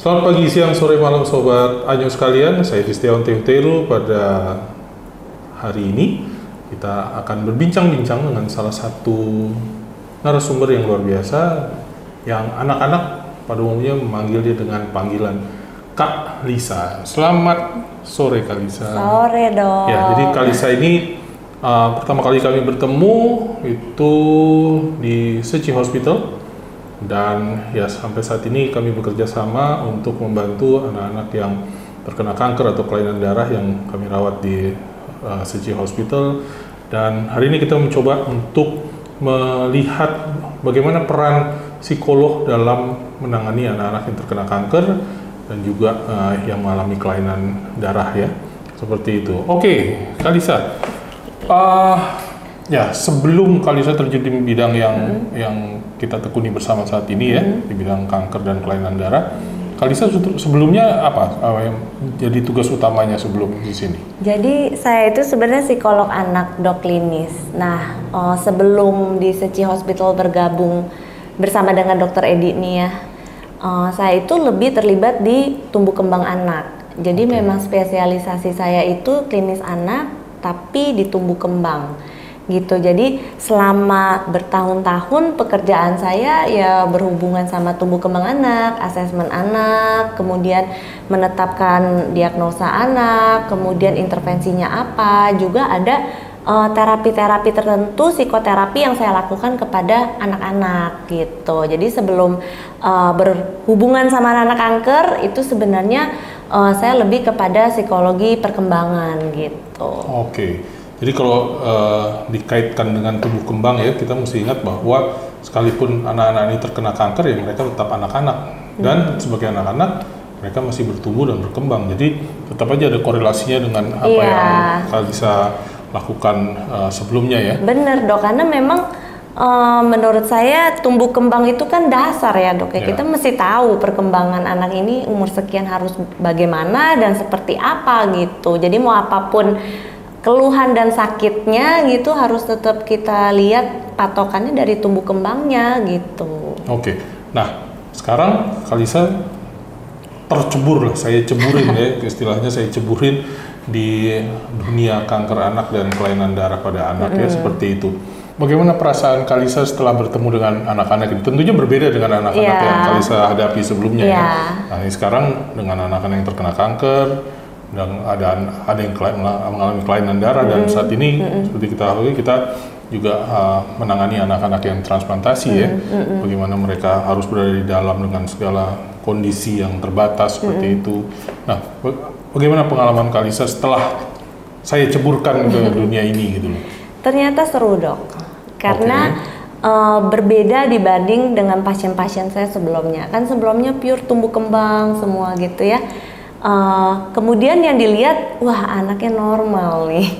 Selamat pagi, siang, sore, malam Sobat Anyo sekalian. Saya Kristiawan Tehuteru. Pada hari ini kita akan berbincang-bincang dengan salah satu narasumber yang luar biasa, yang anak-anak pada umumnya memanggil dia dengan panggilan Kak Lisa. Selamat sore Kak Lisa. Sore dong. Ya, jadi Kak Lisa ini pertama kali kami bertemu itu di Seci Hospital. Dan ya sampai saat ini kami bekerja sama untuk membantu anak-anak yang terkena kanker atau kelainan darah yang kami rawat di Seci Hospital. Dan hari ini kita mencoba untuk melihat bagaimana peran psikolog dalam menangani anak-anak yang terkena kanker dan juga yang mengalami kelainan darah ya, seperti itu. Oke, Kak Lisa. Ya, sebelum Kak Lisa terjun di bidang yang kita tekuni bersama saat ini ya, di bidang kanker dan kelainan darah, Kak Lisa sebelumnya apa yang jadi tugas utamanya sebelum di sini? Jadi saya itu sebenarnya psikolog anak dok klinis. Nah, sebelum di Seci Hospital bergabung bersama dengan Dokter Edi nih ya, saya itu lebih terlibat di tumbuh kembang anak. Jadi memang spesialisasi saya itu klinis anak, tapi di tumbuh kembang. Gitu. Jadi selama bertahun-tahun pekerjaan saya ya berhubungan sama tumbuh kembang anak, asesmen anak, kemudian menetapkan diagnosa anak, kemudian intervensinya apa, juga ada terapi-terapi tertentu, psikoterapi yang saya lakukan kepada anak-anak gitu. Jadi sebelum berhubungan sama anak kanker itu sebenarnya saya lebih kepada psikologi perkembangan gitu. Oke. Jadi kalau dikaitkan dengan tumbuh kembang ya, kita mesti ingat bahwa sekalipun anak-anak ini terkena kanker ya mereka tetap anak-anak, dan sebagai anak-anak mereka masih bertumbuh dan berkembang. Jadi tetap aja ada korelasinya dengan apa yang Kak bisa lakukan sebelumnya ya. Bener dok, karena memang menurut saya tumbuh kembang itu kan dasar ya dok ya. Kita mesti tahu perkembangan anak ini umur sekian harus bagaimana dan seperti apa gitu. Jadi mau apapun keluhan dan sakitnya gitu harus tetap kita lihat patokannya dari tumbuh kembangnya gitu. Oke. Nah, sekarang Kak Lisa tercebur lah, saya ceburin ya, istilahnya saya ceburin di dunia kanker anak dan kelainan darah pada anak ya, seperti itu. Bagaimana perasaan Kak Lisa setelah bertemu dengan anak-anak ini? Tentunya berbeda dengan anak-anak yang Kak Lisa hadapi sebelumnya ya. Nah, ini sekarang dengan anak-anak yang terkena kanker dan ada yang mengalami kelainan darah, dan saat ini seperti kita tahu kita juga menangani anak-anak yang transplantasi ya, bagaimana mereka harus berada di dalam dengan segala kondisi yang terbatas seperti itu. Nah, bagaimana pengalaman Kak Lisa setelah saya ceburkan ke dunia ini gitu loh? Ternyata seru dok, karena berbeda dibanding dengan pasien-pasien saya sebelumnya. Kan sebelumnya pure tumbuh kembang semua gitu ya. Kemudian yang dilihat, wah anaknya normal nih.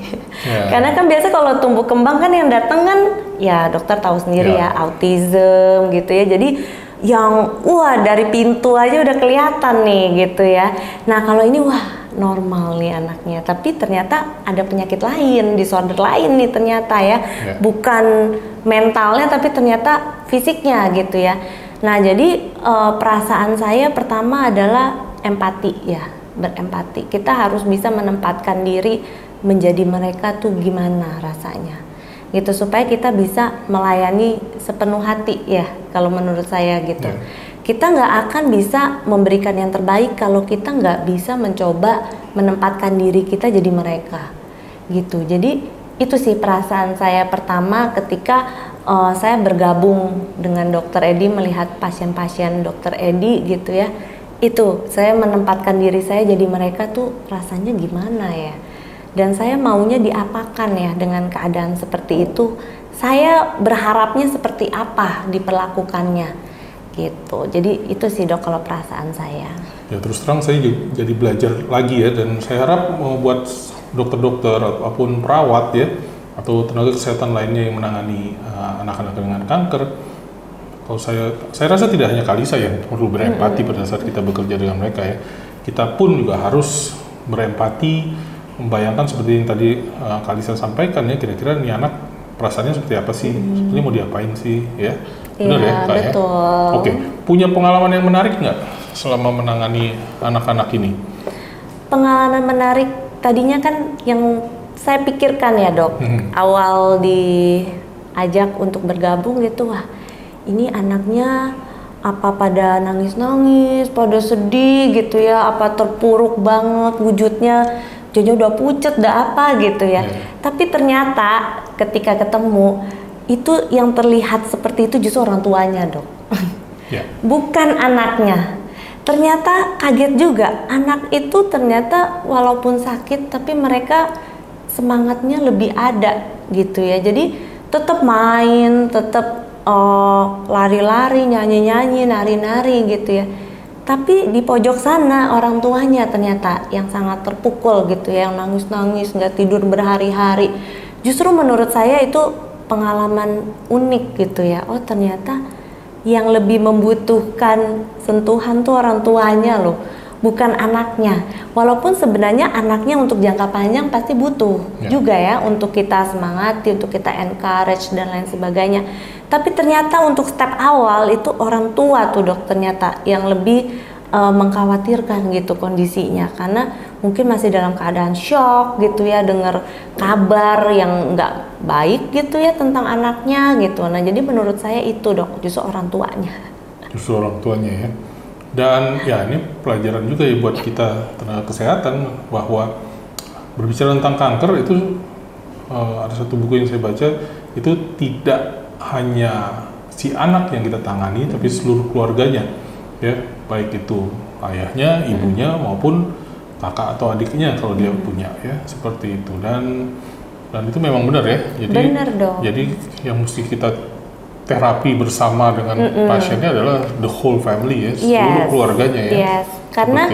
Karena kan biasa kalau tumbuh kembang kan yang datang kan, ya dokter tahu sendiri ya, autism gitu ya. Jadi yang wah dari pintu aja udah kelihatan nih gitu ya. Nah kalau ini wah normal nih anaknya, tapi ternyata ada penyakit lain, disorder lain nih ternyata ya. Bukan mentalnya tapi ternyata fisiknya gitu ya. Nah jadi perasaan saya pertama adalah empati ya, berempati. Kita harus bisa menempatkan diri menjadi mereka tuh gimana rasanya gitu, supaya kita bisa melayani sepenuh hati ya, kalau menurut saya gitu. Kita nggak akan bisa memberikan yang terbaik kalau kita nggak bisa mencoba menempatkan diri kita jadi mereka gitu. Jadi itu sih perasaan saya pertama ketika saya bergabung dengan Dokter Edi, melihat pasien-pasien Dokter Edi gitu ya. Itu saya menempatkan diri saya jadi mereka tuh rasanya gimana ya, dan saya maunya diapakan ya dengan keadaan seperti itu. Saya berharapnya seperti apa diperlakukannya gitu. Jadi itu sih dok kalau perasaan saya. Ya terus terang saya jadi belajar lagi ya, dan saya harap buat dokter-dokter ataupun perawat ya, atau tenaga kesehatan lainnya yang menangani anak-anak dengan kanker, kalau saya rasa tidak hanya Kak Lisa yang perlu berempati pada saat kita bekerja dengan mereka ya. Kita pun juga harus berempati, membayangkan seperti yang tadi Kak Lisa sampaikan ya, kira-kira nih anak perasaannya seperti apa sih, sebetulnya mau diapain sih ya. Benar ya Kak ya? Betul. Oke, punya pengalaman yang menarik nggak selama menangani anak-anak ini? Pengalaman menarik tadinya kan yang saya pikirkan ya dok, awal diajak untuk bergabung gitu, wah ini anaknya apa pada nangis-nangis, pada sedih gitu ya, apa terpuruk banget wujudnya, jadi udah pucet, udah apa gitu ya. Tapi ternyata ketika ketemu, itu yang terlihat seperti itu justru orang tuanya dok, bukan anaknya. Ternyata kaget juga, anak itu ternyata walaupun sakit, tapi mereka semangatnya lebih ada gitu ya. Jadi tetap main, tetap lari-lari, nyanyi-nyanyi, nari-nari gitu ya. Tapi di pojok sana orang tuanya ternyata yang sangat terpukul gitu ya, yang nangis-nangis, nggak tidur berhari-hari. Justru menurut saya itu pengalaman unik gitu ya. Oh ternyata yang lebih membutuhkan sentuhan tuh orang tuanya loh, bukan anaknya. Walaupun sebenarnya anaknya untuk jangka panjang pasti butuh juga ya, untuk kita semangati, untuk kita encourage dan lain sebagainya. Tapi ternyata untuk step awal itu orang tua tuh dok ternyata yang lebih mengkhawatirkan gitu kondisinya, karena mungkin masih dalam keadaan shock gitu ya, dengar kabar yang nggak baik gitu ya tentang anaknya gitu. Nah jadi menurut saya itu dok justru orang tuanya. Justru orang tuanya ya. Dan ya ini pelajaran juga ya buat kita tenaga kesehatan, bahwa berbicara tentang kanker itu ada satu buku yang saya baca, itu tidak hanya si anak yang kita tangani, tapi seluruh keluarganya ya, baik itu ayahnya, ibunya maupun kakak atau adiknya kalau dia punya ya, seperti itu. Dan itu memang benar ya. Jadi benar dong. Jadi yang mesti kita terapi bersama dengan pasiennya adalah the whole family ya, seluruh keluarganya ya. Yes, karena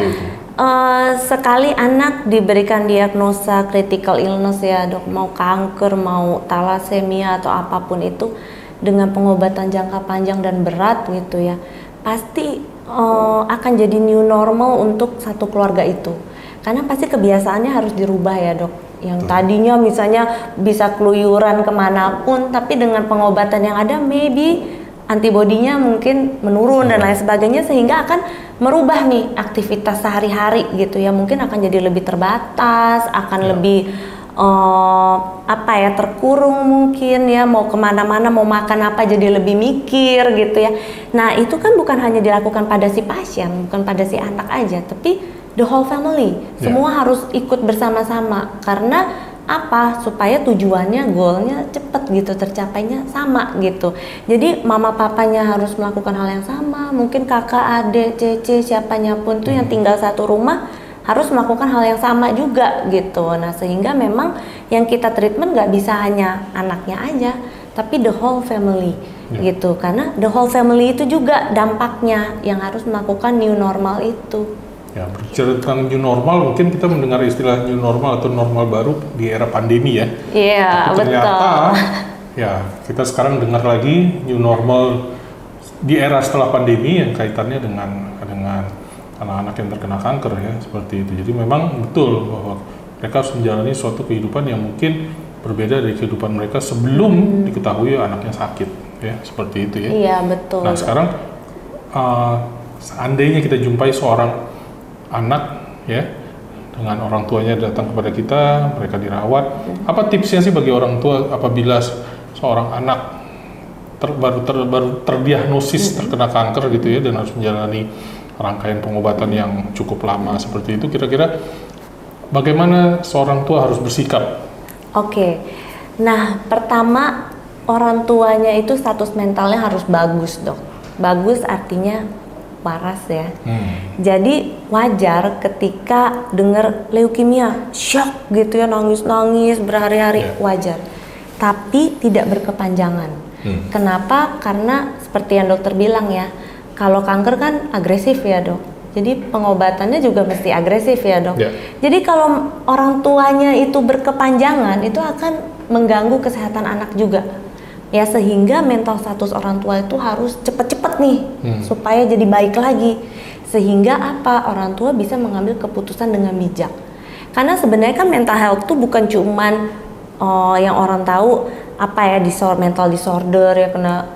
sekali anak diberikan diagnosa critical illness ya dok, mau kanker, mau thalassemia atau apapun itu, dengan pengobatan jangka panjang dan berat gitu ya, pasti akan jadi new normal untuk satu keluarga itu. Karena pasti kebiasaannya harus dirubah ya dok. Yang tadinya misalnya bisa keluyuran kemanapun, tapi dengan pengobatan yang ada maybe antibodinya mungkin menurun dan lain sebagainya, sehingga akan merubah nih aktivitas sehari-hari gitu ya, mungkin akan jadi lebih terbatas, akan lebih terkurung mungkin ya, mau kemana-mana, mau makan apa jadi lebih mikir gitu ya. Nah itu kan bukan hanya dilakukan pada si pasien, bukan pada si anak aja, tapi the whole family, semua harus ikut bersama-sama. Karena apa? Supaya tujuannya, goalnya cepet gitu, tercapainya sama gitu. Jadi mama papanya harus melakukan hal yang sama, mungkin kakak, adik, cece, siapanya pun tuh yang tinggal satu rumah harus melakukan hal yang sama juga gitu. Nah sehingga memang yang kita treatment nggak bisa hanya anaknya aja, tapi the whole family gitu. Karena the whole family itu juga dampaknya yang harus melakukan new normal itu. Ya, berbicara tentang new normal, mungkin kita mendengar istilah new normal atau normal baru di era pandemi ya. Iya, betul. Ternyata ya kita sekarang dengar lagi new normal di era setelah pandemi yang kaitannya dengan anak-anak yang terkena kanker ya, seperti itu. Jadi memang betul bahwa mereka harus menjalani suatu kehidupan yang mungkin berbeda dari kehidupan mereka sebelum diketahui anaknya sakit ya, seperti itu ya. Iya, betul. Nah sekarang seandainya kita jumpai seorang anak ya dengan orang tuanya datang kepada kita, mereka dirawat, apa tipsnya sih bagi orang tua apabila seorang anak baru terdiagnosis terkena kanker gitu ya, dan harus menjalani rangkaian pengobatan yang cukup lama seperti itu, kira-kira bagaimana seorang tua harus bersikap? Oke, nah pertama orang tuanya itu status mentalnya harus bagus dok. Bagus artinya waras ya. Jadi wajar ketika dengar leukemia, shock gitu ya, nangis-nangis berhari-hari, wajar. Tapi tidak berkepanjangan. Kenapa? Karena seperti yang dokter bilang ya, kalau kanker kan agresif ya dok. Jadi pengobatannya juga mesti agresif ya dok. Jadi kalau orang tuanya itu berkepanjangan, itu akan mengganggu kesehatan anak juga. Ya sehingga mental status orang tua itu harus cepet-cepet nih supaya jadi baik lagi, sehingga apa, orang tua bisa mengambil keputusan dengan bijak. Karena sebenarnya kan mental health tuh bukan cuman yang orang tahu apa ya, mental disorder ya, kena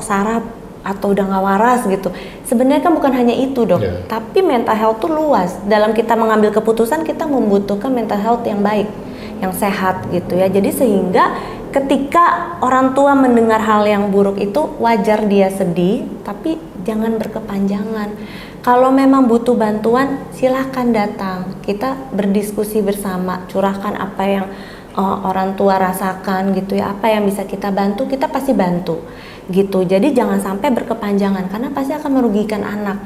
saraf atau udah nggak waras gitu. Sebenarnya kan bukan hanya itu dok, tapi mental health tuh luas. Dalam kita mengambil keputusan kita membutuhkan mental health yang baik, yang sehat gitu ya. Jadi sehingga ketika orang tua mendengar hal yang buruk itu wajar dia sedih, tapi jangan berkepanjangan. Kalau memang butuh bantuan, silahkan datang. Kita berdiskusi bersama, curahkan apa yang orang tua rasakan gitu ya, apa yang bisa kita bantu, kita pasti bantu gitu. Jadi jangan sampai berkepanjangan karena pasti akan merugikan anak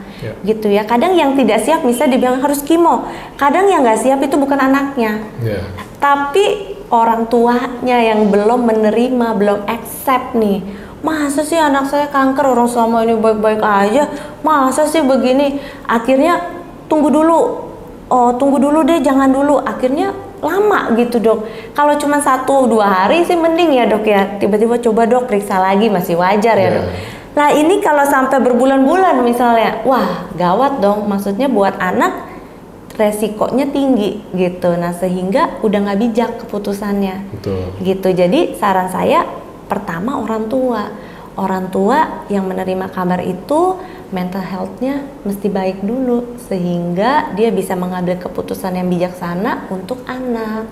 gitu ya. Kadang yang tidak siap misalnya dibilang harus kimo, kadang yang nggak siap itu bukan anaknya, tapi orang tuanya yang belum menerima, belum accept nih. Masa sih anak saya kanker, orang selama ini baik-baik aja, masa sih begini. Akhirnya tunggu dulu deh, jangan dulu. Akhirnya lama gitu dok. Kalau cuma 1-2 hari sih mending ya dok ya. Tiba-tiba coba dok periksa lagi, masih wajar ya dok. Nah ini kalau sampai berbulan-bulan misalnya, wah gawat dong. Maksudnya buat anak resikonya tinggi gitu. Nah sehingga udah nggak bijak keputusannya. Betul. Gitu. Jadi saran saya pertama orang tua yang menerima kabar itu mental health-nya mesti baik dulu sehingga dia bisa mengambil keputusan yang bijaksana untuk anak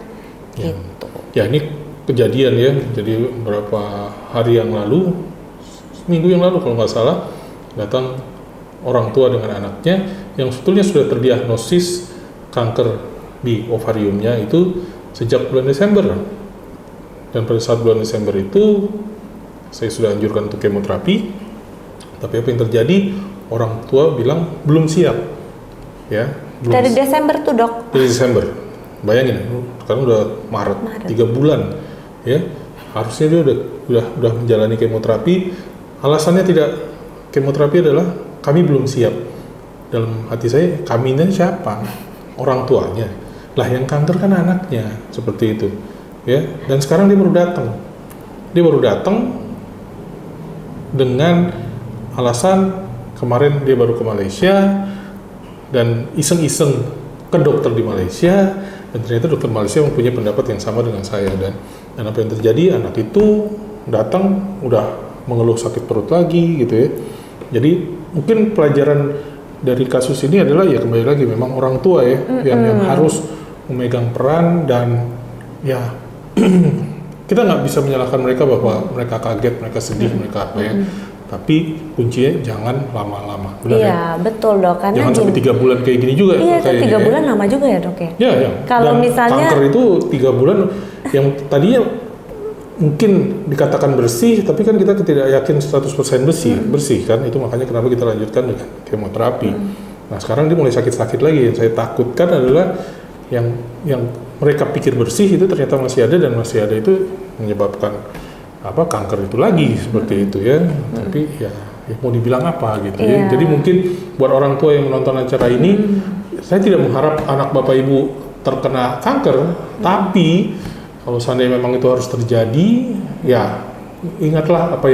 gitu. Ya ini kejadian ya, jadi beberapa hari yang lalu, minggu yang lalu kalau nggak salah, datang orang tua dengan anaknya yang sebetulnya sudah terdiagnosis kanker di ovariumnya itu sejak bulan Desember. Dan pada saat bulan Desember itu saya sudah anjurkan untuk kemoterapi, tapi apa yang terjadi, orang tua bilang belum siap ya. Dari Desember tuh dok? Dari Desember, bayangin sekarang udah Maret. 3 bulan ya, harusnya dia udah menjalani kemoterapi. Alasannya tidak kemoterapi adalah kami belum siap. Dalam hati saya, kaminya siapa? Orang tuanya lah, yang kanker kan anaknya, seperti itu ya. Dan sekarang dia baru datang dengan alasan kemarin dia baru ke Malaysia dan iseng-iseng ke dokter di Malaysia, dan ternyata dokter Malaysia mempunyai pendapat yang sama dengan saya. Dan apa yang terjadi, anak itu datang udah mengeluh sakit perut lagi gitu ya. Jadi mungkin pelajaran dari kasus ini adalah ya kembali lagi memang orang tua ya yang harus memegang peran. Dan ya kita nggak bisa menyalahkan mereka bahwa mereka kaget, mereka sedih, mereka apa ya. Tapi kuncinya jangan lama-lama. Benar iya, ya? Betul dok. Karena jangan sampai 3 bulan kayak gini juga. Iya, kayak 3 bulan lama juga ya dok ya? Iya. Kalau misalnya kanker itu 3 bulan yang tadinya mungkin dikatakan bersih, tapi kan kita tidak yakin 100% bersih kan. Itu makanya kenapa kita lanjutkan dengan kemoterapi. Nah sekarang dia mulai sakit-sakit lagi. Yang saya takutkan adalah yang mereka pikir bersih itu ternyata masih ada, dan masih ada itu menyebabkan kanker itu lagi seperti itu ya. Tapi ya mau dibilang apa gitu ya. Jadi mungkin buat orang tua yang menonton acara ini, saya tidak mengharap anak bapak ibu terkena kanker, tapi kalau seandainya memang itu harus terjadi, ya ingatlah apa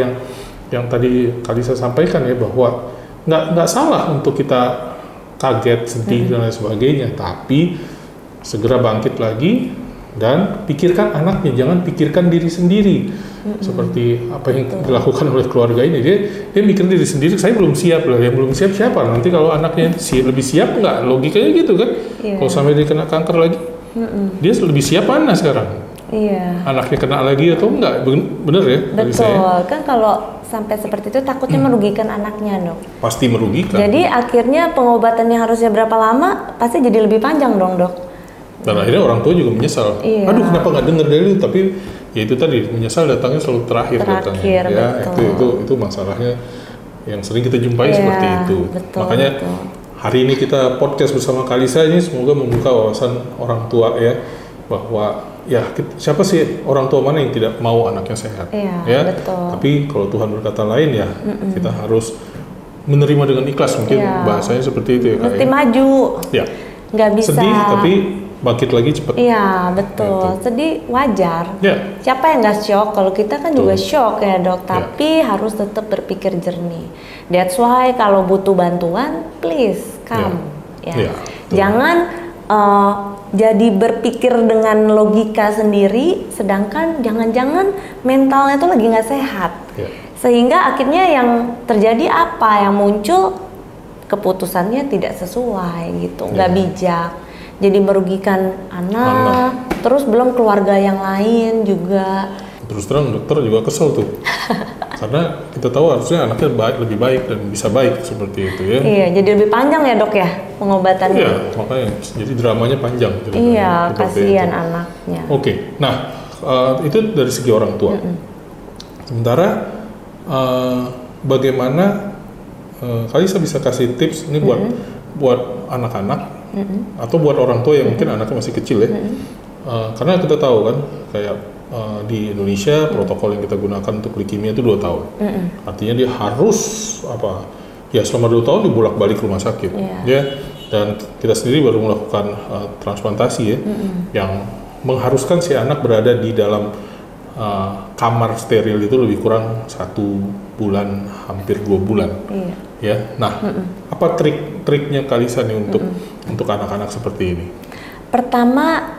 yang tadi Kalisa sampaikan ya, bahwa nggak salah untuk kita kaget, sedih dan lain sebagainya, tapi segera bangkit lagi dan pikirkan anaknya, jangan pikirkan diri sendiri. Seperti apa yang dilakukan oleh keluarga ini, dia mikir diri sendiri, saya belum siap lah, yang belum siap siapa? Nanti kalau anaknya lebih siap nggak? Logikanya gitu kan? Kalau sampai dia kena kanker lagi, dia lebih siap mana sekarang? Anaknya kena lagi atau enggak? Bener ya? Betul, kan kalau sampai seperti itu takutnya merugikan anaknya dok. Pasti merugikan. Jadi akhirnya pengobatannya harusnya berapa lama, pasti jadi lebih panjang dong dok. Dan akhirnya orang tua juga menyesal. Aduh kenapa nggak dengar dari itu? Tapi ya itu tadi, menyesal datangnya selalu terakhir datangnya. Ya itu masalahnya yang sering kita jumpai seperti itu. Makanya hari ini kita podcast bersama Kalisa ini semoga membuka wawasan orang tua ya, bahwa ya siapa sih orang tua mana yang tidak mau anaknya sehat ya. Tapi kalau Tuhan berkata lain ya kita harus menerima dengan ikhlas, mungkin bahasanya seperti itu ya. Mesti maju. Ya. Nggak bisa. Sedih tapi bangkit lagi cepat. Iya betul. Sedih wajar. Siapa yang nggak shock? Kalau kita kan juga shock ya dok. Tapi harus tetap berpikir jernih. That's why kalau butuh bantuan, please come. Jangan jadi berpikir dengan logika sendiri, sedangkan jangan-jangan mentalnya itu lagi nggak sehat. Sehingga akhirnya yang terjadi apa? Yang muncul keputusannya tidak sesuai gitu, nggak bijak. Jadi merugikan anak, terus belum keluarga yang lain juga. Terus terang dokter juga kesel tuh. Karena kita tahu harusnya anaknya lebih baik dan bisa baik seperti itu ya. Iya, jadi lebih panjang ya dok ya pengobatannya. Iya, makanya jadi dramanya panjang. Iya, kasihan anaknya. Oke, nah itu dari segi orang tua. Sementara bagaimana Kalisa bisa kasih tips ini buat anak-anak atau buat orang tua yang mungkin anaknya masih kecil ya. Karena kita tahu kan kayak di Indonesia protokol yang kita gunakan untuk leukemia itu 2 tahun. Artinya dia harus selama 2 tahun dibolak-balik rumah sakit ya. Dan kita sendiri baru melakukan transplantasi ya, yang mengharuskan si anak berada di dalam kamar steril itu lebih kurang 1 bulan, hampir 2 bulan. Ya, nah apa trik-triknya Kalisa nih untuk anak-anak seperti ini? Pertama,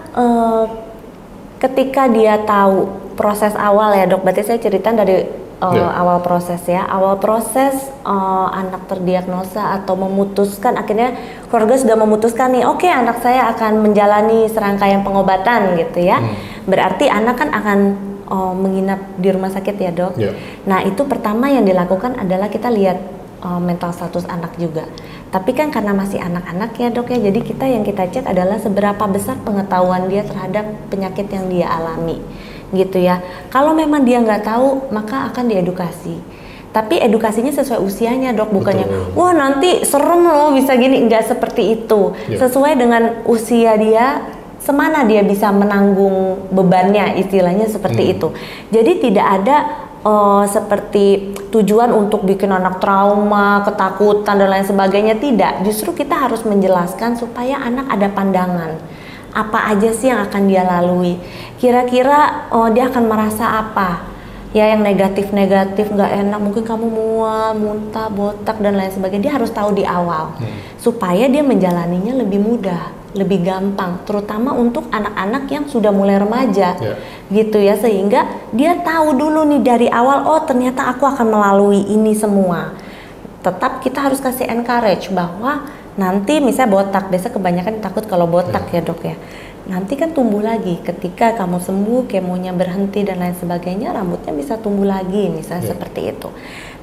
ketika dia tahu proses awal ya dok, berarti saya cerita dari awal proses ya. Awal proses anak terdiagnosa atau memutuskan, akhirnya keluarga sudah memutuskan nih, oke, anak saya akan menjalani serangkaian pengobatan gitu ya. Berarti anak kan akan menginap di rumah sakit ya dok. Nah itu pertama yang dilakukan adalah kita lihat mental status anak juga. Tapi kan karena masih anak-anak ya dok ya, jadi yang kita cek adalah seberapa besar pengetahuan dia terhadap penyakit yang dia alami gitu ya. Kalau memang dia nggak tahu, maka akan diedukasi. Tapi edukasinya sesuai usianya dok, bukannya wah nanti serem loh bisa gini, nggak seperti itu. Sesuai dengan usia dia, semana dia bisa menanggung bebannya, istilahnya seperti itu. Jadi tidak ada seperti tujuan untuk bikin anak trauma, ketakutan dan lain sebagainya, tidak. Justru kita harus menjelaskan supaya anak ada pandangan apa aja sih yang akan dia lalui. Kira-kira dia akan merasa apa? Ya yang negatif-negatif, nggak enak, mungkin kamu mual, muntah, botak dan lain sebagainya. Dia harus tahu di awal supaya dia menjalaninya lebih mudah, lebih gampang, terutama untuk anak-anak yang sudah mulai remaja gitu ya, sehingga dia tahu dulu nih dari awal, oh ternyata aku akan melalui ini semua. Tetap kita harus kasih encourage bahwa nanti misalnya botak, biasa kebanyakan takut kalau botak ya dok ya, nanti kan tumbuh lagi ketika kamu sembuh, kemonya berhenti dan lain sebagainya, rambutnya bisa tumbuh lagi misalnya seperti itu.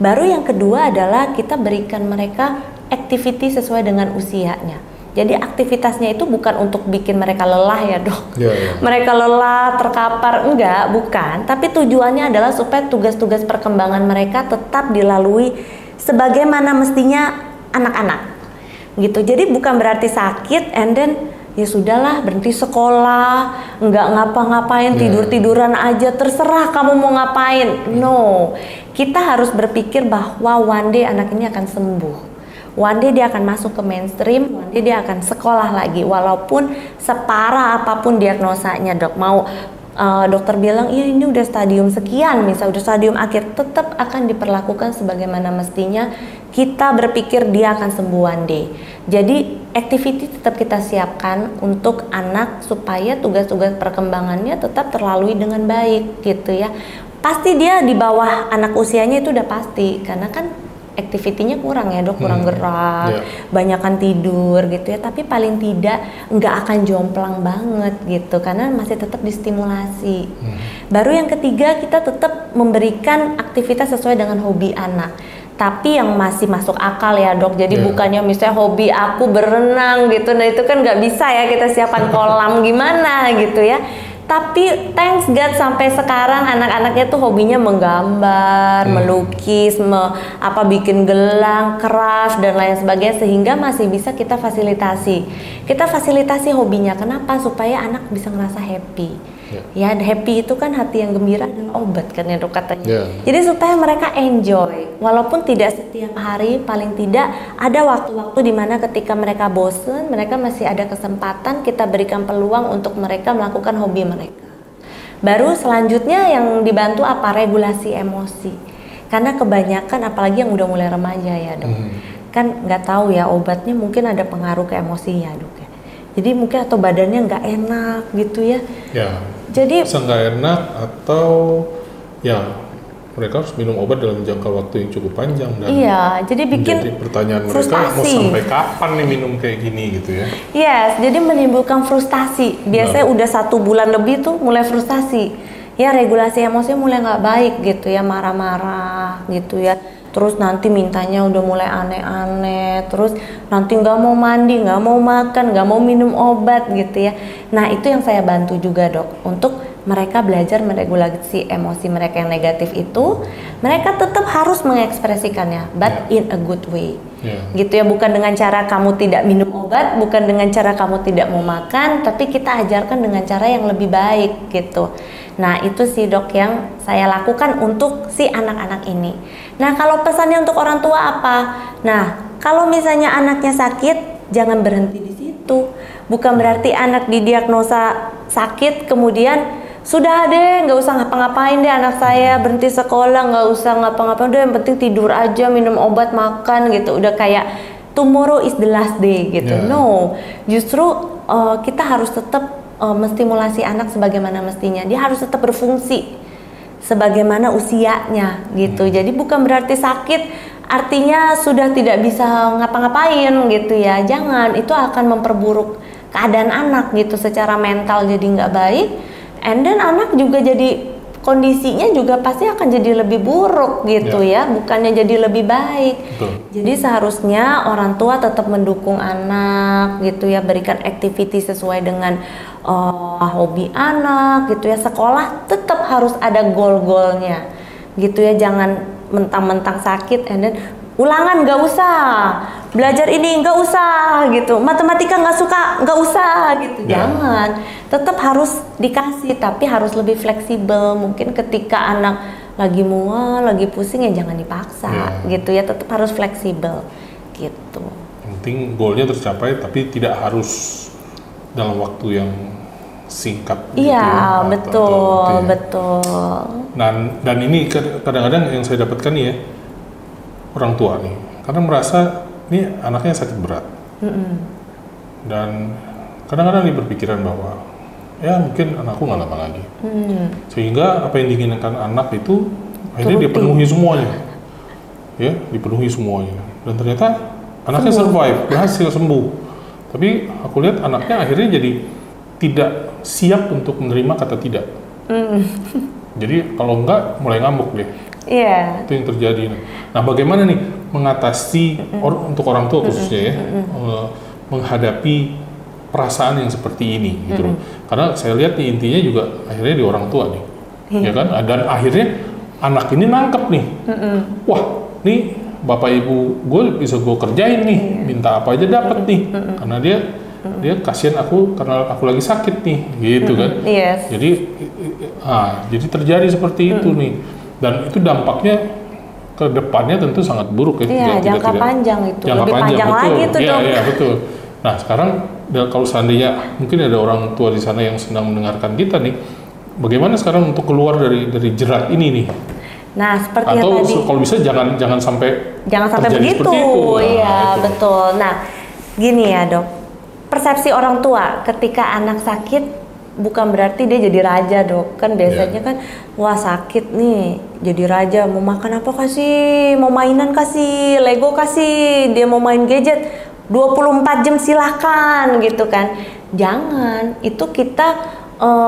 Baru yang kedua adalah kita berikan mereka activity sesuai dengan usianya. Jadi aktivitasnya itu bukan untuk bikin mereka lelah ya dok. Mereka lelah, terkapar, enggak, bukan. Tapi tujuannya adalah supaya tugas-tugas perkembangan mereka tetap dilalui sebagaimana mestinya anak-anak. Gitu. Jadi bukan berarti sakit and then ya sudahlah berhenti sekolah, enggak ngapa-ngapain, tidur-tiduran aja, terserah kamu mau ngapain. No, kita harus berpikir bahwa one day anak ini akan sembuh. One day dia akan masuk ke mainstream, one day dia akan sekolah lagi, walaupun separah apapun diagnosanya dok. Mau dokter bilang, iya ini udah stadium sekian, misal udah stadium akhir, tetap akan diperlakukan sebagaimana mestinya. Kita berpikir dia akan sembuh one day. Jadi activity tetap kita siapkan untuk anak supaya tugas-tugas perkembangannya tetap terlalui dengan baik gitu ya. Pasti dia di bawah anak usianya itu udah pasti, karena kan activity-nya kurang ya dok, kurang gerak, banyakan tidur gitu ya, tapi paling tidak nggak akan jomplang banget gitu, karena masih tetap distimulasi. Baru yang ketiga, kita tetap memberikan aktivitas sesuai dengan hobi anak, tapi yang masih masuk akal ya dok. Jadi bukannya misalnya hobi aku berenang gitu, nah itu kan nggak bisa ya kita siapkan kolam gimana gitu ya. Tapi thanks God sampai sekarang anak-anaknya tuh hobinya menggambar, melukis, bikin gelang, craft dan lain sebagainya, sehingga masih bisa kita fasilitasi. Kita fasilitasi hobinya. Kenapa? Supaya anak bisa ngerasa happy. Ya, happy itu kan hati yang gembira adalah obat kan ya dok katanya. Jadi supaya mereka enjoy, walaupun tidak setiap hari, paling tidak ada waktu-waktu di mana ketika mereka bosen, mereka masih ada kesempatan kita berikan peluang untuk mereka melakukan hobi mereka. Baru selanjutnya yang dibantu apa? Regulasi emosi. Karena kebanyakan apalagi yang udah mulai remaja ya dok, kan nggak tahu ya obatnya mungkin ada pengaruh ke emosinya dok ya. Jadi mungkin atau badannya nggak enak gitu ya. Ya. Jadi bisa nggak enak atau ya mereka harus minum obat dalam jangka waktu yang cukup panjang dan Iya, jadi bikin menjadi pertanyaan mereka mau frustasi. sampai kapan nih minum kayak gini gitu ya. Yes, jadi menimbulkan frustasi. Biasanya udah 1 bulan lebih tuh mulai frustasi. Ya regulasi emosi mulai nggak baik gitu ya, marah-marah gitu ya. Terus nanti mintanya udah mulai aneh-aneh. Terus nanti nggak mau mandi, nggak mau makan, nggak mau minum obat gitu ya. Nah itu yang saya bantu juga dok untuk mereka belajar meregulasi emosi mereka yang negatif itu. Mereka tetap harus mengekspresikannya, but in a good way. Gitu ya, bukan dengan cara kamu tidak minum obat, bukan dengan cara kamu tidak mau makan, tapi kita ajarkan dengan cara yang lebih baik gitu. Nah itu sih dok yang saya lakukan untuk si anak-anak ini. Nah kalau pesannya untuk orang tua apa? Nah kalau misalnya anaknya sakit, jangan berhenti di situ. Bukan berarti anak didiagnosa sakit kemudian sudah deh, nggak usah ngapa-ngapain deh anak saya, berhenti sekolah, nggak usah ngapa-ngapain deh, yang penting tidur aja, minum obat, makan gitu. Udah kayak tomorrow is the last day gitu. No, justru kita harus tetap menstimulasi anak sebagaimana mestinya. Dia harus tetap berfungsi sebagaimana usianya gitu. Jadi bukan berarti sakit artinya sudah tidak bisa ngapa-ngapain gitu ya. Jangan, itu akan memperburuk keadaan anak gitu secara mental, jadi nggak baik. And then anak juga jadi kondisinya juga pasti akan jadi lebih buruk gitu ya, bukannya jadi lebih baik. Jadi seharusnya orang tua tetap mendukung anak gitu ya, berikan activity sesuai dengan hobi anak gitu ya. Sekolah tetap harus ada goal-goalnya gitu ya, jangan mentang-mentang sakit and then ulangan nggak usah, belajar ini nggak usah gitu, matematika nggak suka nggak usah gitu. Jangan, tetap harus dikasih, tapi harus lebih fleksibel. Mungkin ketika anak lagi mual, lagi pusing ya jangan dipaksa gitu ya, tetap harus fleksibel gitu. Yang penting goalnya tercapai, tapi tidak harus dalam waktu yang singkat. Iya, gitu, betul. Dan ini kadang-kadang yang saya dapatkan nih ya, orang tua nih, karena merasa ini anaknya sakit berat, dan kadang-kadang dia berpikiran bahwa ya mungkin anakku nggak lama lagi, sehingga apa yang diinginkan anak itu akhirnya dia penuhi semuanya, ya dipenuhi semuanya, dan ternyata anaknya survive, berhasil sembuh, tapi aku lihat anaknya akhirnya jadi tidak siap untuk menerima kata tidak. Jadi kalau enggak mulai ngambek deh. Itu yang terjadi. Nah, bagaimana nih mengatasi untuk orang tua khususnya ya, menghadapi perasaan yang seperti ini gitu loh. Karena saya lihat nih intinya juga akhirnya di orang tua nih, ya kan? Dan akhirnya anak ini nangkep nih, wah, nih bapak ibu gue bisa gue kerjain nih, minta apa aja dapat nih, karena dia kasihan aku karena aku lagi sakit nih, gitu kan? Jadi terjadi seperti itu nih. Dan itu dampaknya ke depannya tentu sangat buruk ya. Iya, jangka panjang itu. Lebih panjang betul. lagi itu dong. Iya, betul. Nah, sekarang kalau seandainya mungkin ada orang tua di sana yang sedang mendengarkan kita nih, bagaimana sekarang untuk keluar dari jerat ini nih? Nah, seperti atau yang tadi. Kalau bisa jangan sampai begitu. Iya, betul. Nah, gini ya, Dok. Persepsi orang tua ketika anak sakit bukan berarti dia jadi raja, Dok. Kan biasanya kan, wah sakit nih, jadi raja, mau makan apa kasih, mau mainan kasih, Lego kasih, dia mau main gadget, 24 jam silahkan gitu kan. Jangan, itu kita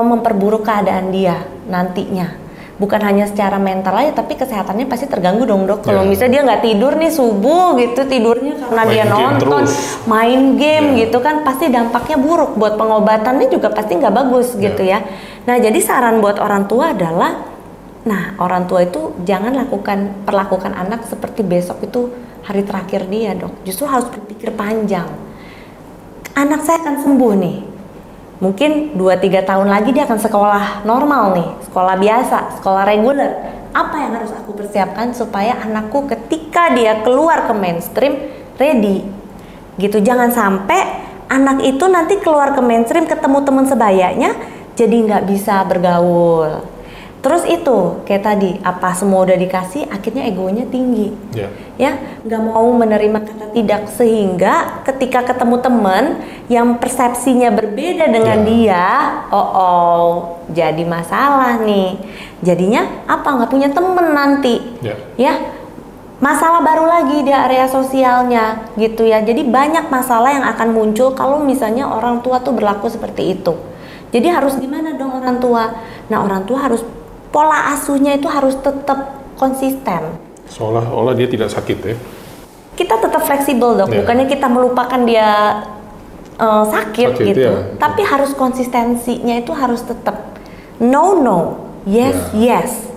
memperburuk keadaan dia nantinya. Bukan hanya secara mental aja, tapi kesehatannya pasti terganggu dong, Dok. Kalau misalnya dia nggak tidur nih subuh gitu, tidurnya karena dia nonton, main game gitu kan, pasti dampaknya buruk. Buat pengobatannya juga pasti nggak bagus gitu ya. Nah, jadi saran buat orang tua adalah, nah orang tua itu jangan perlakukan anak seperti besok itu hari terakhir dia, Dok. Justru harus berpikir panjang. Anak saya akan sembuh nih. Mungkin 2-3 tahun lagi dia akan sekolah normal nih, sekolah biasa, sekolah reguler. Apa yang harus aku persiapkan supaya anakku ketika dia keluar ke mainstream ready? Gitu, jangan sampai anak itu nanti keluar ke mainstream ketemu teman sebayanya jadi nggak bisa bergaul. Terus itu kayak tadi, apa semua udah dikasih, akhirnya egonya tinggi. Ya, nggak mau menerima kata tidak, sehingga ketika ketemu temen yang persepsinya berbeda dengan dia, jadi masalah nih. Jadinya apa? Nggak punya temen nanti. Ya, masalah baru lagi di area sosialnya gitu ya. Jadi banyak masalah yang akan muncul kalau misalnya orang tua tuh berlaku seperti itu. Jadi harus gimana dong orang tua? Nah, orang tua harus pola asuhnya itu harus tetap konsisten. Seolah-olah dia tidak sakit ya. Kita tetap fleksibel dok, bukannya kita melupakan dia sakit gitu. Tapi harus konsistensinya itu harus tetap no, yes.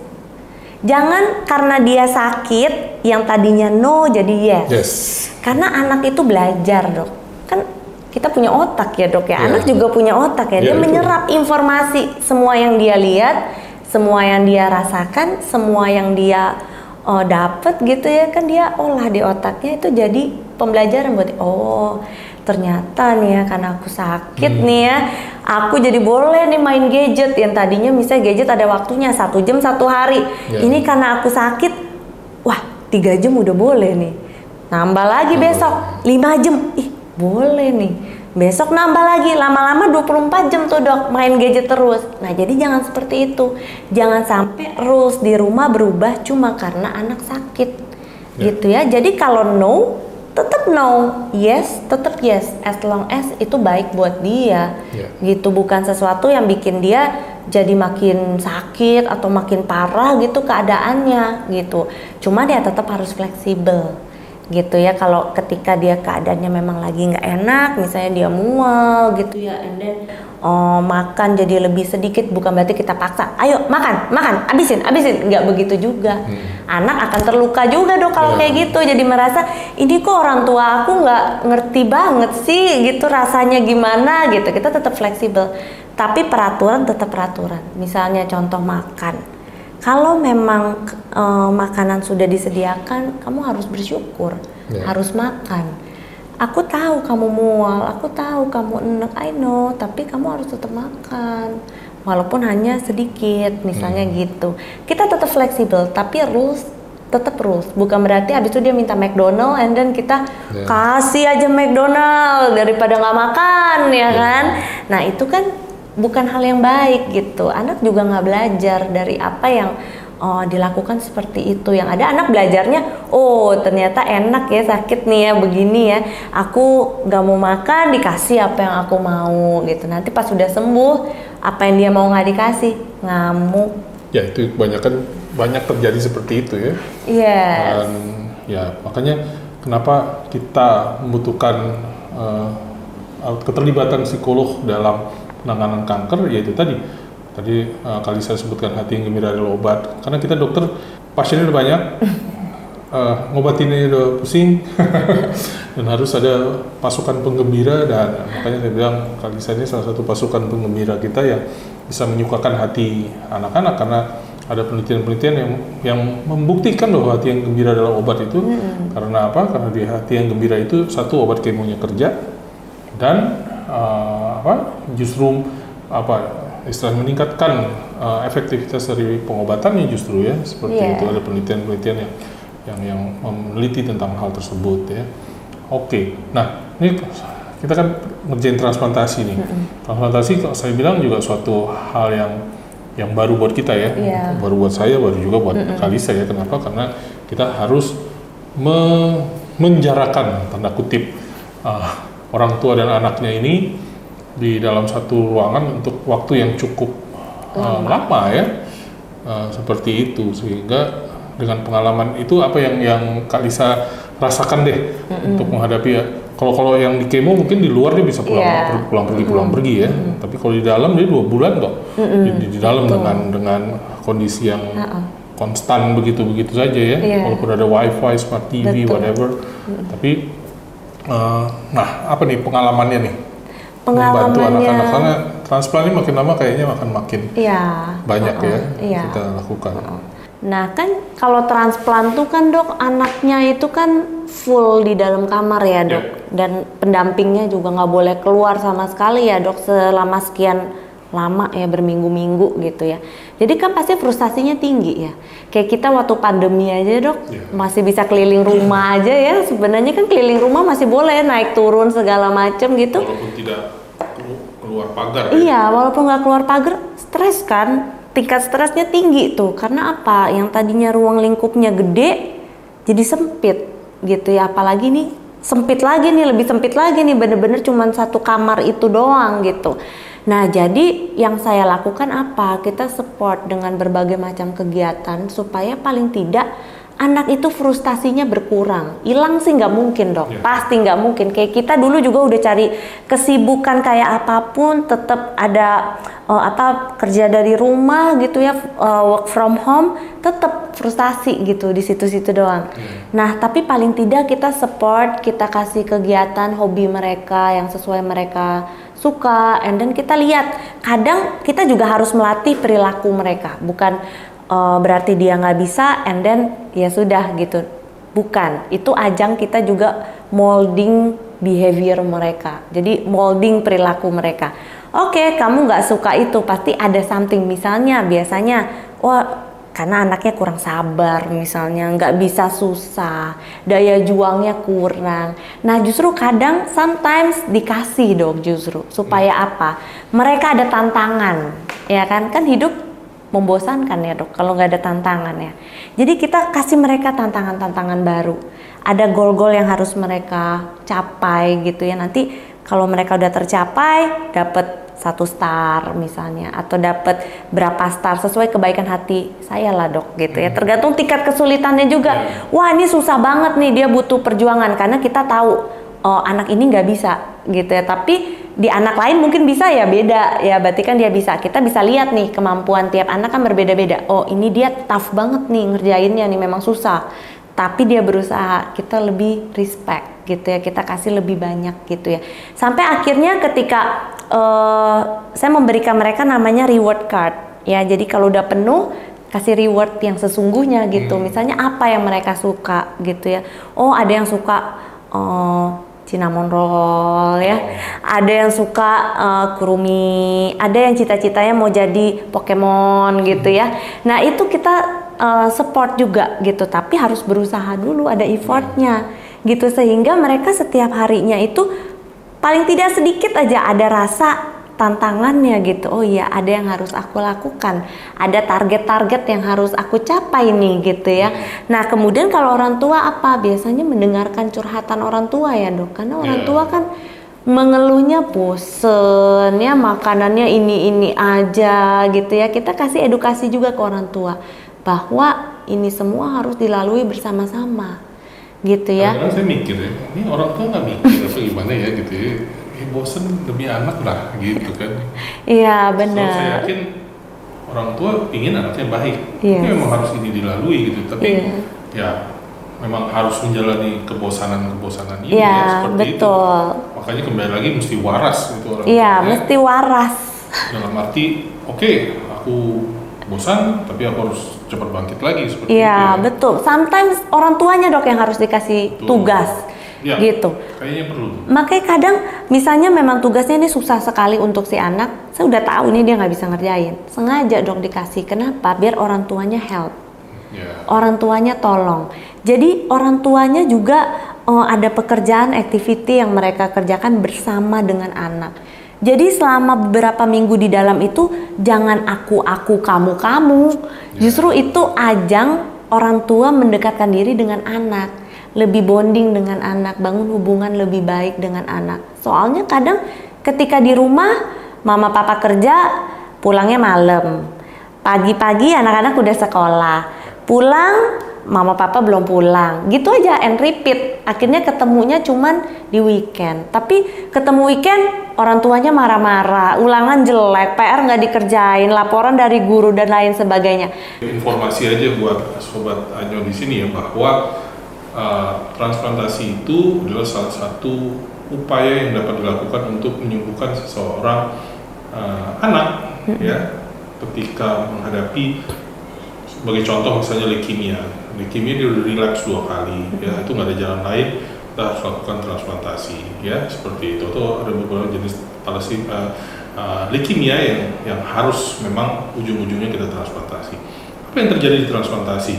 Jangan karena dia sakit yang tadinya no jadi yes. Karena anak itu belajar dok. Kan kita punya otak ya dok ya. Anak juga punya otak ya. Dia menyerap informasi, semua yang dia lihat, semua yang dia rasakan, semua yang dia dapat gitu ya, kan dia olah di otaknya, itu jadi pembelajaran buat ternyata nih ya, karena aku sakit nih ya, aku jadi boleh nih main gadget yang tadinya misalnya gadget ada waktunya 1 jam 1 hari. Ini karena aku sakit, 3 jam udah boleh nih, nambah lagi besok 5 jam, boleh nih. Besok nambah lagi, lama-lama 24 jam tuh dok main gadget terus. Nah jadi jangan seperti itu. Jangan sampai rules di rumah berubah cuma karena anak sakit gitu ya. Jadi kalau no, tetap no, yes, tetap yes, as long as itu baik buat dia gitu. Bukan sesuatu yang bikin dia jadi makin sakit atau makin parah gitu keadaannya gitu. Cuma dia tetap harus fleksibel gitu ya. Kalau ketika dia keadaannya memang lagi nggak enak, misalnya dia mual gitu ya, and then makan jadi lebih sedikit, bukan berarti kita paksa, ayo makan, abisin, nggak begitu juga. Anak akan terluka juga dong kalau kayak gitu, jadi merasa ini kok orang tua aku nggak ngerti banget sih gitu rasanya gimana gitu. Kita tetap fleksibel, tapi peraturan tetap peraturan. Misalnya contoh makan. Kalau memang makanan sudah disediakan, kamu harus bersyukur, harus makan. Aku tahu kamu mual, aku tahu kamu enek, I know, tapi kamu harus tetap makan, walaupun hanya sedikit, misalnya gitu. Kita tetap fleksibel, tapi rules tetap rules. Bukan berarti habis itu dia minta McDonald, and then kita kasih aja McDonald daripada nggak makan, ya kan? Nah itu kan bukan hal yang baik gitu. Anak juga nggak belajar dari apa yang dilakukan seperti itu. Yang ada anak belajarnya, ternyata enak ya, sakit nih ya, begini ya, aku nggak mau makan, dikasih apa yang aku mau gitu. Nanti pas sudah sembuh, apa yang dia mau nggak dikasih, ngamuk. Ya itu banyak terjadi seperti itu ya. Dan ya makanya kenapa kita membutuhkan keterlibatan psikolog dalam penanganan kanker, yaitu tadi kali saya sebutkan hati yang gembira adalah obat. Karena kita dokter, pasiennya udah banyak, ngobatinnya udah pusing, dan harus ada pasukan penggembira. Dan makanya saya bilang Kalisa ini salah satu pasukan penggembira kita yang bisa menyukakan hati anak-anak, karena ada penelitian-penelitian yang membuktikan bahwa hati yang gembira adalah obat itu. Karena apa? Karena di hati yang gembira itu, satu, obat kemonya kerja, dan justru istilah meningkatkan efektivitas dari pengobatannya justru ya, seperti itu. Ada penelitian-penelitian yang meneliti tentang hal tersebut ya. Nah ini kita kan ngerjain transplantasi nih. Transplantasi kalau saya bilang juga suatu hal yang baru buat kita ya, baru buat saya, baru juga buat Kalisa ya. Kenapa? Karena kita harus menjarakan tanda kutip orang tua dan anaknya ini di dalam satu ruangan untuk waktu yang cukup lama ya, seperti itu. Sehingga dengan pengalaman itu, apa yang Kalisa rasakan deh untuk menghadapi ya. Kalau yang di kemo mungkin di luar dia bisa pulang pergi ya, tapi kalau di dalam dia 2 bulan kok di dalam dengan kondisi yang konstan begitu saja ya. Walaupun ada wifi, smart TV, whatever. Tapi apa nih pengalamannya nih? Membantu anak-anak, karena transplant ini makin lama kayaknya akan makin banyak kita lakukan. Nah kan kalau transplant tuh kan dok, anaknya itu kan full di dalam kamar ya dok, dan pendampingnya juga nggak boleh keluar sama sekali ya dok selama sekian lama ya, berminggu-minggu gitu ya. Jadi kan pasti frustasinya tinggi ya. Kayak kita waktu pandemi aja dok, masih bisa keliling rumah aja ya. Sebenarnya kan keliling rumah masih boleh naik turun segala macem gitu. Walaupun tidak keluar pagar. Iya, walaupun nggak keluar pagar, stres kan. Tingkat stresnya tinggi tuh. Karena apa? Yang tadinya ruang lingkupnya gede, jadi sempit gitu ya. Apalagi nih sempit lagi nih, lebih sempit lagi nih. Bener-bener cuma satu kamar itu doang gitu. Nah, jadi yang saya lakukan apa? Kita support dengan berbagai macam kegiatan supaya paling tidak anak itu frustasinya berkurang. Hilang sih nggak mungkin dok, pasti nggak mungkin. Kayak kita dulu juga udah cari kesibukan kayak apapun, tetap ada kerja dari rumah gitu ya, work from home, tetap frustasi gitu di situ-situ doang. Nah, tapi paling tidak kita support, kita kasih kegiatan hobi mereka yang sesuai mereka suka, and then kita lihat, kadang kita juga harus melatih perilaku mereka, bukan berarti dia nggak bisa and then ya sudah gitu, bukan, itu ajang kita juga molding behavior mereka, jadi molding perilaku mereka. Oke, kamu nggak suka itu, pasti ada something, misalnya biasanya karena anaknya kurang sabar misalnya, nggak bisa, susah, daya juangnya kurang. Nah justru kadang sometimes dikasih dong justru, supaya apa? Mereka ada tantangan, ya kan hidup membosankan ya dok kalau nggak ada tantangan ya. Jadi kita kasih mereka tantangan-tantangan baru. Ada goal-goal yang harus mereka capai gitu ya. Nanti kalau mereka udah tercapai, dapat 1 star misalnya, atau dapat berapa star sesuai kebaikan hati saya lah dok gitu ya. Tergantung tingkat kesulitannya juga. Wah ini susah banget nih, dia butuh perjuangan, karena kita tahu anak ini nggak bisa gitu ya. Tapi di anak lain mungkin bisa ya, beda ya, berarti kan dia bisa. Kita bisa lihat nih kemampuan tiap anak kan berbeda-beda. Oh ini dia tough banget nih ngerjainnya nih, memang susah, tapi dia berusaha, kita lebih respect gitu ya, kita kasih lebih banyak gitu ya. Sampai akhirnya ketika saya memberikan mereka namanya reward card ya, jadi kalau udah penuh kasih reward yang sesungguhnya gitu. Misalnya apa yang mereka suka gitu ya. Oh ada yang suka cinnamon roll ya, ada yang suka kurumi, ada yang cita-citanya mau jadi Pokemon gitu ya. Nah itu kita support juga gitu, tapi harus berusaha dulu, ada effortnya gitu, sehingga mereka setiap harinya itu paling tidak sedikit aja ada rasa tantangannya gitu. Oh iya, ada yang harus aku lakukan, ada target-target yang harus aku capai nih gitu ya. Nah kemudian kalau orang tua apa? Biasanya mendengarkan curhatan orang tua ya dok, karena orang tua kan mengeluhnya bosen ya, makanannya ini aja gitu ya. Kita kasih edukasi juga ke orang tua bahwa ini semua harus dilalui bersama-sama gitu ya. Kadang-kadang saya mikir ya, ini orang tua nggak mikir apa gimana ya gitu ya. Bosen demi anak lah gitu kan. Iya benar. So, saya yakin orang tua ingin anaknya baik, tapi memang harus ini dilalui gitu. Tapi ya memang harus menjalani kebosanan ini ya, seperti betul. Itu. Makanya kembali lagi mesti waras gitu orang tua. Iya mesti waras. Dalam arti oke, aku bosan tapi aku harus cepat bangkit lagi seperti itu. Iya betul. Sometimes orang tuanya dok yang harus dikasih tugas. Ya, gitu. Kayaknya perlu. Makanya kadang misalnya memang tugasnya ini susah sekali untuk si anak, saya udah tahu ini dia nggak bisa ngerjain, sengaja dong dikasih. Kenapa? Biar orang tuanya help, orang tuanya tolong. Jadi orang tuanya juga ada pekerjaan, activity yang mereka kerjakan bersama dengan anak. Jadi selama beberapa minggu di dalam itu jangan aku, kamu. Justru itu ajang orang tua mendekatkan diri dengan anak, lebih bonding dengan anak, bangun hubungan lebih baik dengan anak. Soalnya kadang ketika di rumah mama papa kerja, pulangnya malam, pagi-pagi anak-anak udah sekolah, pulang mama papa belum pulang, gitu aja and repeat. Akhirnya ketemunya cuman di weekend, tapi ketemu weekend orang tuanya marah-marah, ulangan jelek, PR nggak dikerjain, laporan dari guru dan lain sebagainya. Informasi aja buat sobat Anyo di sini ya, bahwa transplantasi itu adalah salah satu upaya yang dapat dilakukan untuk menyembuhkan seseorang anak ya, ketika menghadapi sebagai contoh misalnya leukemia dia udah relapse 2 kali ya, itu nggak ada jalan lain, kita harus lakukan transplantasi ya, seperti itu. Atau ada beberapa jenis leukemia yang harus memang ujung-ujungnya kita transplantasi. Apa yang terjadi di transplantasi?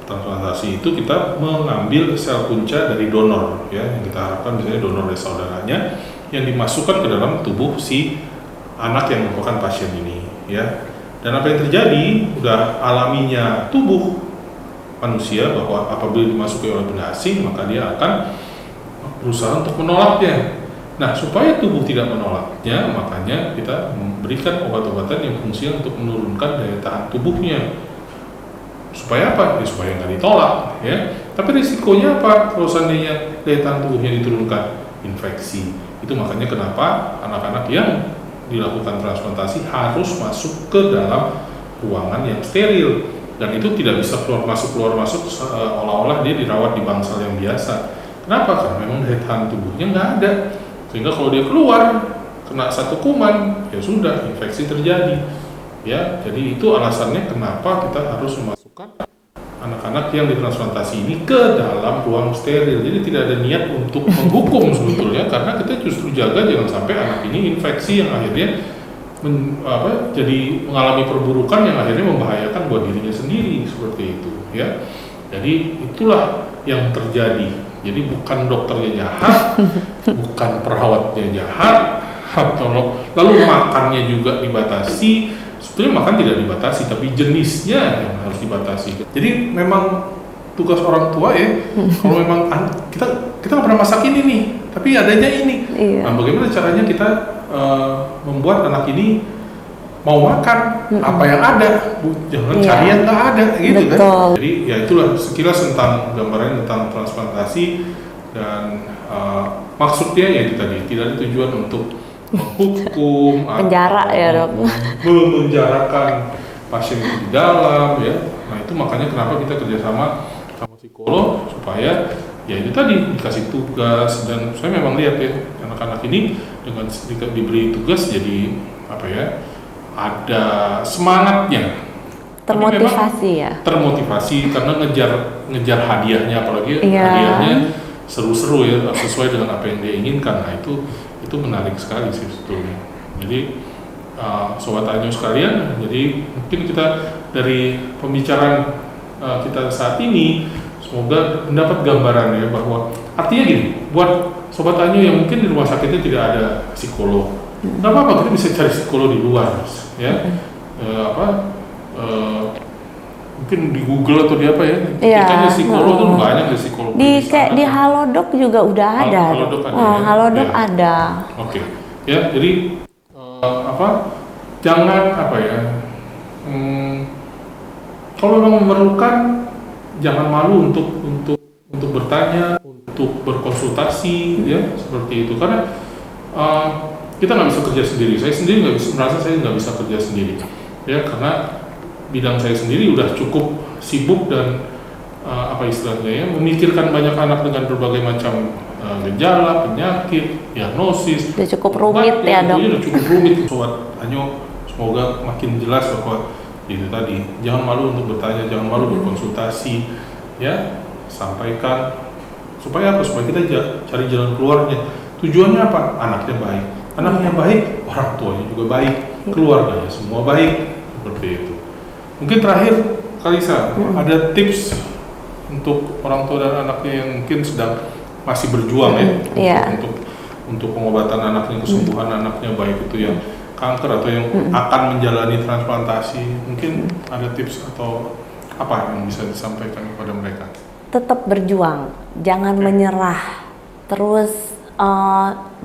Transplantasi itu kita mengambil sel punca dari donor, ya, yang kita harapkan misalnya donor dari saudaranya yang dimasukkan ke dalam tubuh si anak yang merupakan pasien ini, ya. Dan apa yang terjadi? Udah alaminya tubuh manusia bahwa apabila dimasuki oleh benda asing maka dia akan berusaha untuk menolaknya. Nah, supaya tubuh tidak menolaknya, makanya kita memberikan obat-obatan yang fungsinya untuk menurunkan daya tahan tubuhnya. Supaya apa? Ya, supaya nggak ditolak, ya. Tapi risikonya apa? Kalau seandainya daya tahan tubuhnya diturunkan, infeksi. Itu makanya kenapa anak-anak yang dilakukan transplantasi harus masuk ke dalam ruangan yang steril, dan itu tidak bisa keluar masuk olah-olah dia dirawat di bangsal yang biasa. Kenapa? Karena memang daya tahan tubuhnya nggak ada, sehingga kalau dia keluar kena satu kuman ya sudah infeksi terjadi, ya. Jadi itu alasannya kenapa kita harus memasukkan anak-anak yang ditransplantasi ini ke dalam ruang steril. Jadi tidak ada niat untuk menghukum sebetulnya, karena kita justru jaga jangan sampai anak ini infeksi yang akhirnya jadi mengalami perburukan yang akhirnya membahayakan buat dirinya sendiri, seperti itu, ya. Jadi itulah yang terjadi. Jadi bukan dokternya jahat, bukan perawatnya jahat, lalu makannya juga dibatasi. Sebetulnya makan tidak dibatasi, tapi jenisnya yang harus dibatasi. Jadi memang tugas orang tua, ya. Kalau memang kita nggak pernah masak ini nih, tapi adanya ini. Iya. Nah, bagaimana caranya kita membuat anak ini mau makan apa yang ada, jangan cari yang nggak ada, gitu. Betul. Kan. Jadi ya itulah sekilas tentang gambaran tentang transplantasi, dan maksudnya ya itu tadi, tidak ada tujuan untuk menghukum, penjara ya dok, memenjarakan pasien itu di dalam, ya. Nah itu makanya kenapa kita kerjasama sama psikolog, supaya ya itu tadi dikasih tugas. Dan saya memang lihat ya anak-anak ini dengan diberi tugas jadi apa ya, ada semangatnya, termotivasi, ya, termotivasi karena ngejar hadiahnya, apalagi hadiahnya seru-seru, ya, sesuai dengan apa yang dia inginkan. Nah itu menarik sekali sih sebetulnya. Jadi Sobat Anyo sekalian, jadi mungkin kita dari pembicaraan kita saat ini semoga mendapat gambaran, ya, bahwa artinya gini, buat Sobat Anyo yang mungkin di rumah sakitnya tidak ada psikolog, nggak apa-apa, kita bisa cari psikolog di luar, ya. Mungkin di Google atau di apa, ya, ketikanya psikolog tuh banyak di psikolog. Di Halodoc juga udah ada. Halodoc ada. Halodoc ada. Oke. Ya, jadi jangan kalau memang memerlukan, jangan malu untuk bertanya, untuk berkonsultasi, ya, seperti itu. Karena kita nggak bisa kerja sendiri. Saya sendiri merasa saya nggak bisa kerja sendiri, ya, karena bidang saya sendiri udah cukup sibuk dan istilahnya, ya, memikirkan banyak anak dengan berbagai macam gejala, penyakit, diagnosis. Udah cukup rumit, ya dok. Udah cukup rumit. Sobat Anyo semoga makin jelas bahwa itu tadi, jangan malu untuk bertanya, jangan malu berkonsultasi, ya, sampaikan supaya apa? Supaya kita cari jalan keluarnya. Tujuannya apa? Anaknya baik, orang tuanya juga baik, keluarganya semua baik, seperti itu. Mungkin terakhir, Kalisa, ada tips untuk orang tua dan anaknya yang mungkin sedang masih berjuang, ya, untuk pengobatan anaknya, kesembuhan anaknya, baik itu yang kanker atau yang akan menjalani transplantasi. Mungkin ada tips atau apa yang bisa disampaikan kepada mereka? Tetap berjuang, jangan menyerah, terus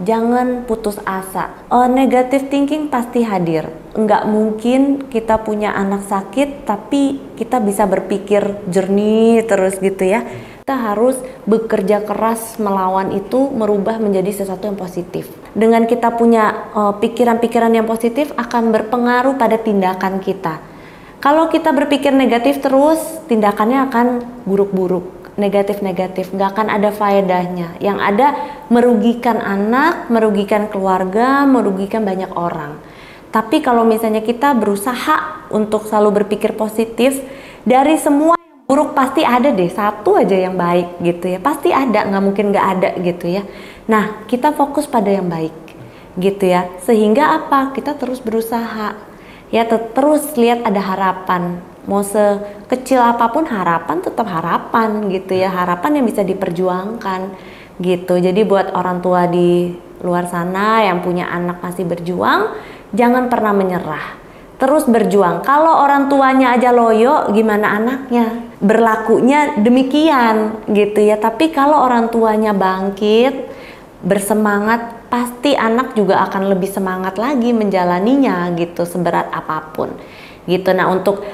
jangan putus asa. Negative thinking pasti hadir. Nggak mungkin kita punya anak sakit tapi kita bisa berpikir jernih terus, gitu ya. Kita harus bekerja keras melawan itu, merubah menjadi sesuatu yang positif. Dengan kita punya pikiran-pikiran yang positif akan berpengaruh pada tindakan kita. Kalau kita berpikir negatif terus, tindakannya akan buruk-buruk, negatif-negatif, nggak akan ada faedahnya. Yang ada merugikan anak, merugikan keluarga, merugikan banyak orang. Tapi kalau misalnya kita berusaha untuk selalu berpikir positif, dari semua yang buruk pasti ada deh satu aja yang baik, gitu ya. Pasti ada, nggak mungkin nggak ada, gitu ya. Nah, kita fokus pada yang baik. gitu ya. Sehingga apa? Kita terus berusaha, ya terus lihat ada harapan. Mau sekecil apapun harapan tetap harapan gitu ya, harapan yang bisa diperjuangkan gitu. Jadi buat orang tua di luar sana yang punya anak masih berjuang, jangan pernah menyerah. Terus berjuang. Kalau orang tuanya aja loyo, gimana anaknya? Berlakunya demikian gitu ya. Tapi kalau orang tuanya bangkit, bersemangat, pasti anak juga akan lebih semangat lagi menjalaninya gitu, seberat apapun. Gitu. Nah, untuk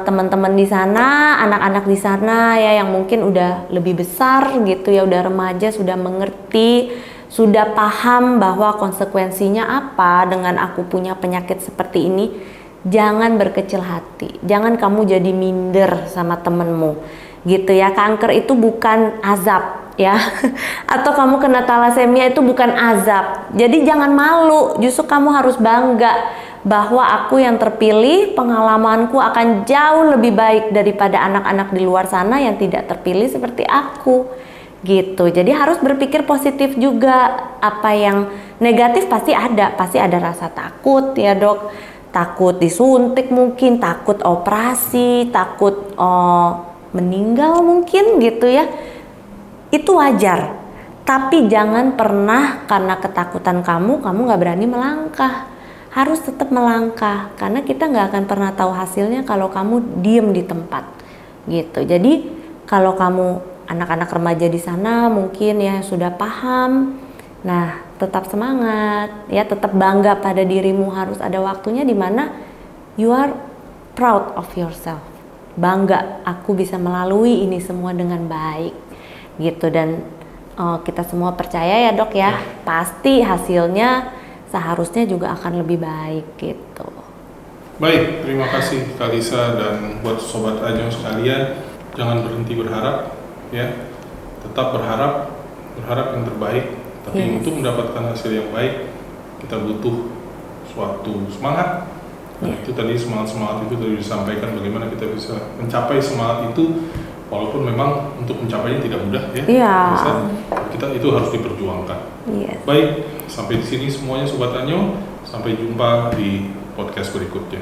teman-teman di sana, anak-anak di sana ya yang mungkin udah lebih besar gitu ya, udah remaja, sudah mengerti, sudah paham bahwa konsekuensinya apa dengan aku punya penyakit seperti ini. Jangan berkecil hati, jangan kamu jadi minder sama temenmu gitu ya. Kanker itu bukan azab ya atau kamu kena talasemia itu bukan azab. Jadi jangan malu, justru kamu harus bangga bahwa aku yang terpilih, pengalamanku akan jauh lebih baik daripada anak-anak di luar sana yang tidak terpilih seperti aku gitu. Jadi harus berpikir positif juga. Apa yang negatif pasti ada rasa takut ya dok, takut disuntik mungkin, takut operasi, takut meninggal mungkin gitu ya. Itu wajar, tapi jangan pernah karena ketakutan kamu nggak berani melangkah. Harus tetap melangkah, karena kita nggak akan pernah tahu hasilnya kalau kamu diem di tempat gitu. Jadi kalau kamu anak-anak remaja di sana mungkin ya sudah paham, nah tetap semangat ya, tetap bangga pada dirimu. Harus ada waktunya di mana you are proud of yourself, bangga aku bisa melalui ini semua dengan baik gitu. Dan kita semua percaya ya dok ya, pasti hasilnya seharusnya juga akan lebih baik gitu. Baik, terima kasih Kak Lisa, dan buat Sobat Ajeng sekalian, jangan berhenti berharap ya, tetap berharap yang terbaik. Tapi untuk mendapatkan hasil yang baik, kita butuh suatu semangat. Dan itu tadi semangat itu tadi disampaikan bagaimana kita bisa mencapai semangat itu, walaupun memang untuk mencapainya tidak mudah ya. Kita itu harus diperjuangkan. Baik, sampai di sini semuanya Sobat Anyo. Sampai jumpa di podcast berikutnya.